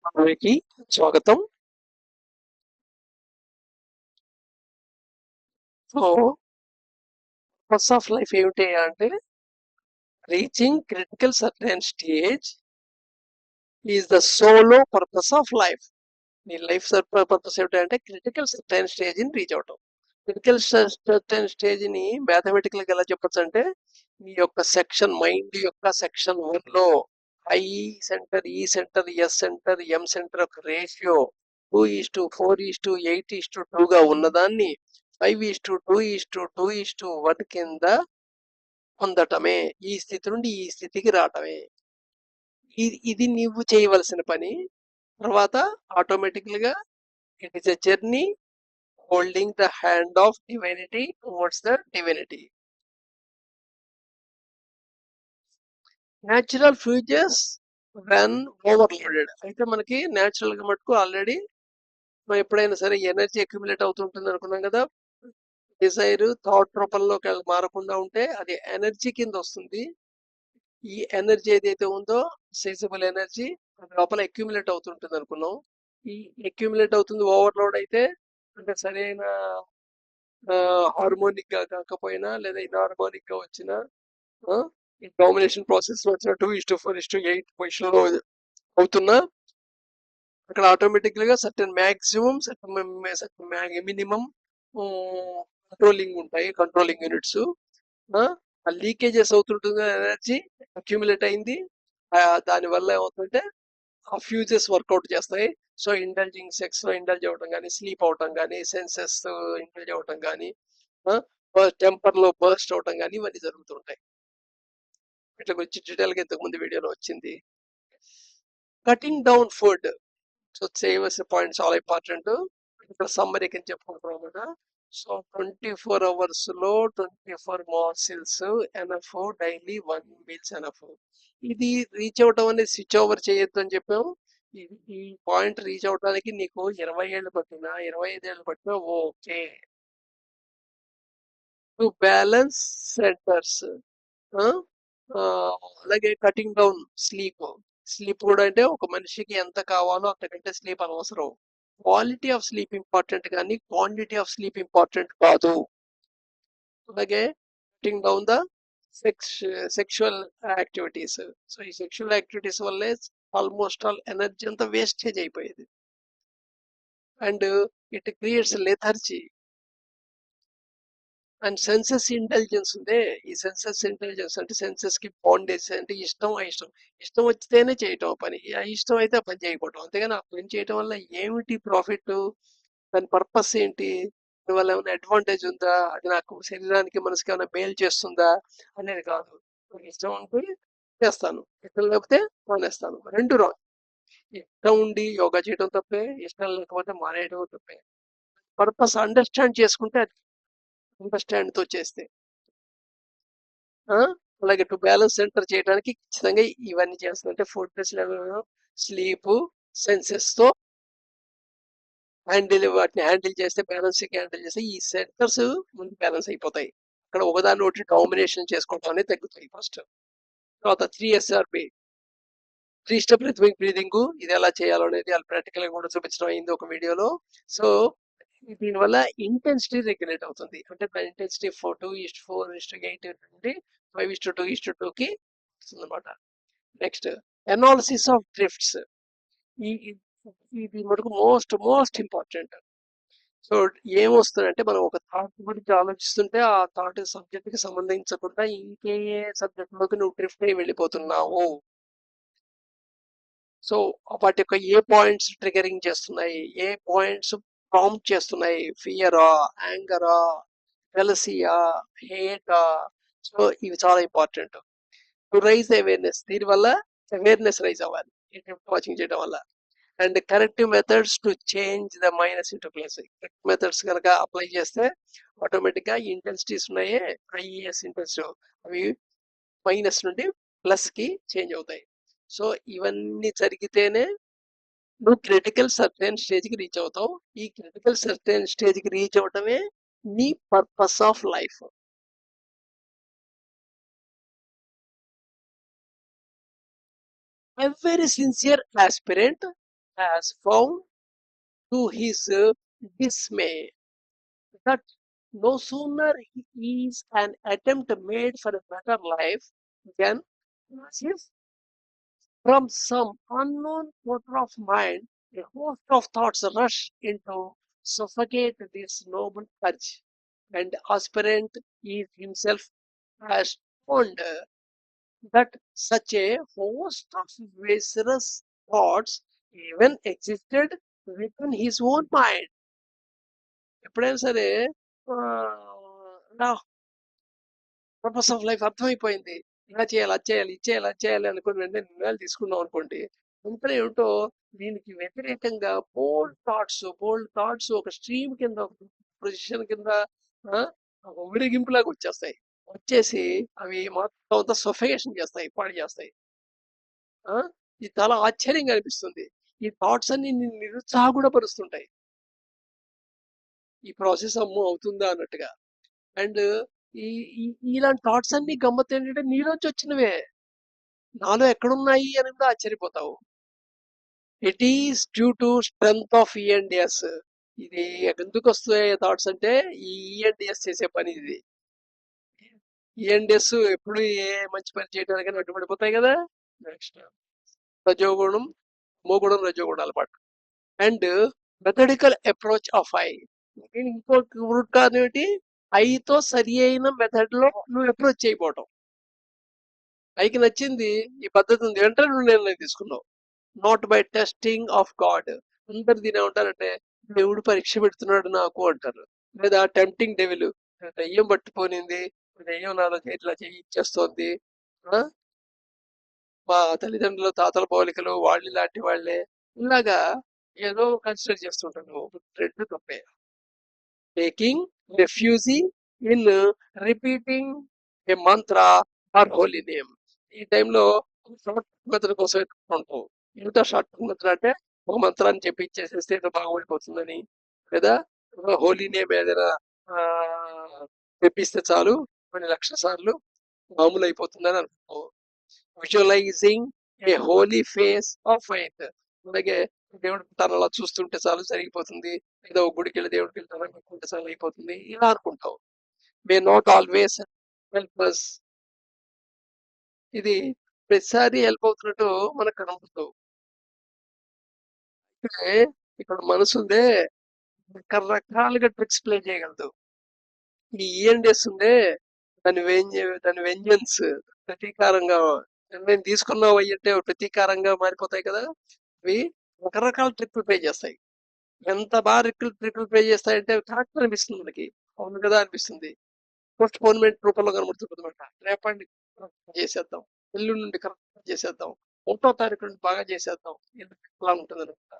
అందరికీ స్వాగతం. So, purpose of life ఏమిటి అంటే, reaching critical certain stage is the solo purpose of life. నీ లైఫ్ పర్పస్ ఏమిటంటే క్రిటికల్ సర్టెన్ స్టేజ్‌ని రీచ్ అవ్వటం. క్రిటికల్ సర్టెన్ స్టేజ్‌ని మ్యాథమెటికల్‌గా ఎలా చెప్పొచ్చంటే, నీ యొక్క సెక్షన్ మైండ్ యొక్క సెక్షన్ 1లో ఐ సెంటర్, ఈ సెంటర్, ఎస్ సెంటర్, ఎం సెంటర్ యొక్క రేషియో 2:4:8:2గా ఉన్నదాన్ని 5:2:2:1 కింద పొందటమే. ఈ స్థితి నుండి ఈ స్థితికి రావటమే. ఇది నువ్వు చేయవలసిన పని. తర్వాత ఆటోమేటికల్‌గా it is a journey holding the hand of divinity towards the divinity. Natural futures when overloaded. అయితే మనకి న్యాచురల్‌గా మటుకు ఆల్రెడీ మనం ఎప్పుడైనా సరే ఎనర్జీ అక్యుములేట్ అవుతుంటుంది అనుకున్నాం కదా! డిజైర్ థాట్ రూపంలోకి మారకుండా ఉంటే అది ఎనర్జీ కింద వస్తుంది. ఈ ఎనర్జీ ఏదైతే ఉందో సెన్సిబుల్ ఎనర్జీ లోపల అక్యుములేట్ అవుతుంటుంది అనుకున్నాం. ఈ అక్యుములేట్ అవుతుంది ఓవర్లోడ్ అయితే అంటే సరైన హార్మోనిక్ గా కాకపోయినా లేదా ఇన్హార్మోనిక్ గా వచ్చిన ఈ డామినేషన్ ప్రాసెస్ లో వచ్చిన 2:4:8 పొజిషన్ లో అవుతున్నా అక్కడ ఆటోమేటిక్ గా certain maximum minimum controlling units. ఆ లీకేజెస్ అవుతుంటుంది ఎనర్జీ అక్యుములేట్ అయింది. దానివల్ల ఏమవుతుందంటే ఆ ఫ్యూజెస్ వర్కౌట్ చేస్తాయి. సో ఇండల్జింగ్ సెక్స్ లో ఇండల్జ్ అవ్వటం కానీ, స్లీప్ అవటం కానీ, సెన్సెస్ ఇండల్జ్ అవ్వటం కానీ, టెంపర్ లో బర్స్ట్ అవటం కానీ ఇవన్నీ జరుగుతుంటాయి. ఇట్లా గురించి డీటెయిల్ గా ఇంతకు ముందు వీడియోలో వచ్చింది. Cutting down food. సో చేయవలసిన పాయింట్ చాలా ఇంపార్టెంట్. ఇక్కడ సమ్మరీ కింద చెప్పుకుంటున్నాం అనమాట. సో 24 అవర్స్ లో 24 మాసిల్స్ ఎనఫ్, డైలీ 1 మీల్స్ ఎనఫ్. ఇది రీచ్ అవటం అనేది స్విచ్ ఓవర్ చేయొద్దు అని చెప్పాము. ఈ పాయింట్ రీచ్ అవడానికి నీకు 20 ఏళ్ళు పట్టినా 25 ఏళ్ళు పట్టినా ఓకే. To balance centres. అలాగే కటింగ్ డౌన్ స్లీప్. స్లీప్ కూడా అంటే ఒక మనిషికి ఎంత కావాలో అంతకంటే స్లీప్ అనవసరం. క్వాలిటీ ఆఫ్ స్లీప్ ఇంపార్టెంట్ కానీ క్వాంటిటీ ఆఫ్ స్లీప్ ఇంపార్టెంట్ కాదు. అలాగే cutting down the sexual activities. So ఈ సెక్షువల్ యాక్టివిటీస్ వల్లే ఆల్మోస్ట్ ఆల్ ఎనర్జీ అంతా వేస్టేజ్ అయిపోయేది. And it creates lethargy. And senses intelligence ఉందే, ఈ సెన్సెస్ ఇంటెలిజెన్స్ అంటే సెన్సెస్ కి బాండేజ్ అంటే ఇష్టం అయిష్టం. ఇష్టం వచ్చితేనే చేయటం ఆ పని, ఇష్టం అయితే ఆ పని చేయకపోవటం. అంతేగాని ఆ పని చేయటం వల్ల ఏమిటి ప్రాఫిట్, దాని పర్పస్ ఏంటి, దానివల్ల ఏమైనా అడ్వాంటేజ్ ఉందా, అది నాకు శరీరానికి మనసుకి ఏమైనా మేలు చేస్తుందా అనేది కాదు. నాకు ఇష్టం ఉంటే చేస్తాను, ఇష్టం లేకపోతే మానేస్తాను. రెండు రాంగ్. ఇష్టం ఉండి యోగా చేయడం తప్పే, ఇష్టం లేకపోతే మానేయడం తప్పే. పర్పస్ అండర్స్టాండ్ చేసుకుంటే అది అండర్స్టాండ్ తో చేస్తే. అలాగే టు బ్యాలెన్స్ సెంటర్ చేయడానికి ఖచ్చితంగా ఇవన్నీ చేస్తుంది. అంటే ఫుడ్ స్లీప్ సెన్సెస్ తో వాటిని హ్యాండిల్ చేస్తే, బ్యాలెన్సింగ్ హ్యాండిల్ చేస్తే ఈ సెంటర్స్ ముందు బ్యాలెన్స్ అయిపోతాయి. అక్కడ ఒకదాన్ని ఒకటి డామినేషన్ చేసుకోవడం అనేది తగ్గుతాయి ఫస్ట్. తర్వాత 3SRB, 3 స్టెప్ బ్రీదింగ్. ఇది ఎలా చేయాలో అనేది వాళ్ళు ప్రాక్టికల్ గా కూడా చూపించడం అయింది ఒక వీడియోలో. సో దీనివల్ల ఇంటెన్సిటీ రెగ్యులేట్ అవుతుంది. అంటే ఇంటెన్సిటీ 2:4:8 నుండి 5:2:2కి వస్తుంది అనమాట. Next analysis of drifts. ఇది మటుకు మోస్ట్ ఇంపార్టెంట్. సో ఏమొస్తుందంటే మనం ఒక థాట్ గురించి ఆలోచిస్తుంటే ఆ థాట్ సబ్జెక్ట్ కి సంబంధించకుండా ఇంకే సబ్జెక్ట్ లోకి నువ్వు డ్రిఫ్ట్ అయి వెళ్ళిపోతున్నావు. సో వాటి యొక్క ఏ పాయింట్స్ ట్రిగరింగ్ చేస్తున్నాయి, ఏ పాయింట్స్ ప్రాంప్ట్ చేస్తున్నాయి, ఫియరా, యాంగరా, జెలసియా, హేటా. సో ఇవి చాలా ఇంపార్టెంట్ టు రైజ్ అవేర్నెస్. దీనివల్ల అవేర్నెస్ రైజ్ అవ్వాలి ఈ డ్రిఫ్ట్ వాచింగ్ చేయడం వల్ల. And corrective methods to change the minus into plus. Correct methods కనుక అప్లై చేస్తే ఆటోమేటిక్ గా ఇంటెన్సిటీస్ ఉన్నాయే, ఐఈఎస్ ఇంటెన్సిటీ, అవి మైనస్ నుండి ప్లస్ కి చేంజ్ అవుతాయి. సో ఇవన్నీ జరిగితేనే నువ్వు క్రిటికల్ సర్టెన్ స్టేజ్ కి రీచ్ అవుతావు. ఈ క్రిటికల్ సర్టెన్ స్టేజ్ కి రీచ్ అవటమే నీ purpose of life. Every sincere aspirant has found to his dismay that no sooner is an attempt made for a better life than as if from some unknown quarter of mind a host of thoughts rush into suffocate this noble urge, and aspirant is himself astounded that such a host of viscerous thoughts even existed within his own mind. ఎప్పుడైనా సరే నా purpose of life అర్థమైపోయింది. ఇలా చేయాలి, అది చేయాలి, ఇది చేయాలి, అది చేయాలి అనుకుని వెంటనే నిర్ణయాలు తీసుకున్నాం అనుకోండి. వెంటనే ఏమిటో దీనికి వ్యతిరేకంగా బోల్డ్ థాట్స్ ఒక స్ట్రీమ్ కింద, ఒక పొజిషన్ కింద ఆ, ఒక ఊరేగింపులాగా వచ్చేస్తాయి. వచ్చేసి అవి మొత్తం అంతా సొఫికేషన్ చేస్తాయి, పాడు చేస్తాయి. ఆ, ఇది చాలా ఆశ్చర్యంగా అనిపిస్తుంది. ఈ థాట్స్ అన్ని నిన్ను నిరుత్సాహపరుస్తుంటాయి. ఈ ప్రాసెస్ అమ్మో అవుతుందా అన్నట్టుగా. అండ్ ఈ ఇలాంటి థాట్స్ అన్ని గమ్మత్ ఏంటంటే నీలోంచి వచ్చినవే, నాలో ఎక్కడున్నాయి అని కూడా ఆశ్చర్యపోతావు. It is due to strength of ENDS. ఇది ఎందుకు వస్తాయి థాట్స్ అంటే ఈ ఈఎన్డిఎస్ చేసే పని ఇది. ఈఎన్డిఎస్ ఎప్పుడు ఏ మంచి పని చేయడానికైనా అడ్డుపడిపోతాయి కదా. నెక్స్ట్ రజోగుణం, మోగుణం, రజోగుణాలు పాటు. And methodical approach of I. ఇంకో రూట్ కారణం ఏంటి? ఐతో సరి అయిన మెథడ్ లో నువ్వు అప్రోచ్ చేయకపోవటం. ఐకి నచ్చింది ఈ పద్ధతి ఉంది వెంటనే నువ్వు నిర్ణయం తీసుకున్నావు. Not by testing of God. అందరు దీని ఏమంటారంటే దేవుడు పరీక్ష పెడుతున్నాడు నాకు అంటారు. లేదా టెంప్టింగ్ డెవిల్, దెయ్యం పట్టుపోనింది, దెయ్యం నాలో ఇట్లా చేయిచ్చేస్తోంది. ఆ, మా తల్లిదండ్రులు తాతల పోలికలు వాళ్ళు ఇలాంటి వాళ్ళే, ఇలాగా ఏదో కన్సిడర్ చేస్తుంటాను. నువ్వు రెండు తప్పే. Taking refugee in repeating A Mantra are holy name. ఈ టైంలో షార్ట్ మెథడ్ కోసం ఉంటాం. ఇంత షార్ట్ మెథడ్ అంటే ఒక మంత్రాన్ని చెప్పి ఇచ్చేసేస్తే ఏదో బాగుపడిపోతుందని, లేదా హోలీ నేమ్ ఏదైనా ఆ, తెప్పిస్తే చాలు కొన్ని లక్షల సార్లు మామూలు అయిపోతుందని అనుకో. Visualising a holy face of faith. అలాగే దేవుడు తనలా చూస్తుంటే చాలు జరిగిపోతుంది, ఏదో ఒక గుడికి వెళ్ళి దేవుడికి వెళ్ళి తన పెట్టుకుంటే చాలు అయిపోతుంది, ఇలా అనుకుంటాం. May not always help us. ఇది ప్రతిసారి హెల్ప్ అవుతున్నట్టు మనకు కనబడతావు. అంటే ఇక్కడ మనసు ఉందే రకరకాలుగా ట్రిక్స్ ప్లే చేయగలదు. ఈ ఈఎన్డిఎస్ ఉందే దాని వెంజన్స్ ప్రతీకారంగా నిర్ణయం తీసుకున్నావు అయ్యంటే ప్రతీకారంగా మారిపోతాయి కదా. అవి రకరకాల ట్రిక్లు ప్లే చేస్తాయి. ఎంత బాగా ట్రిక్లు ప్లే చేస్తాయంటే కరెక్ట్ అనిపిస్తుంది మనకి, అవును కదా అనిపిస్తుంది. పోస్ట్ పోన్మెంట్ రూపంలో కనబడుతుంది అనమాట. రేపటి చేసేద్దాం, ఎల్లుండి నుండి కరెక్ట్ చేసేద్దాం, 1వ తారీఖు నుండి బాగా చేసేద్దాం, అలా ఉంటుంది అనమాట.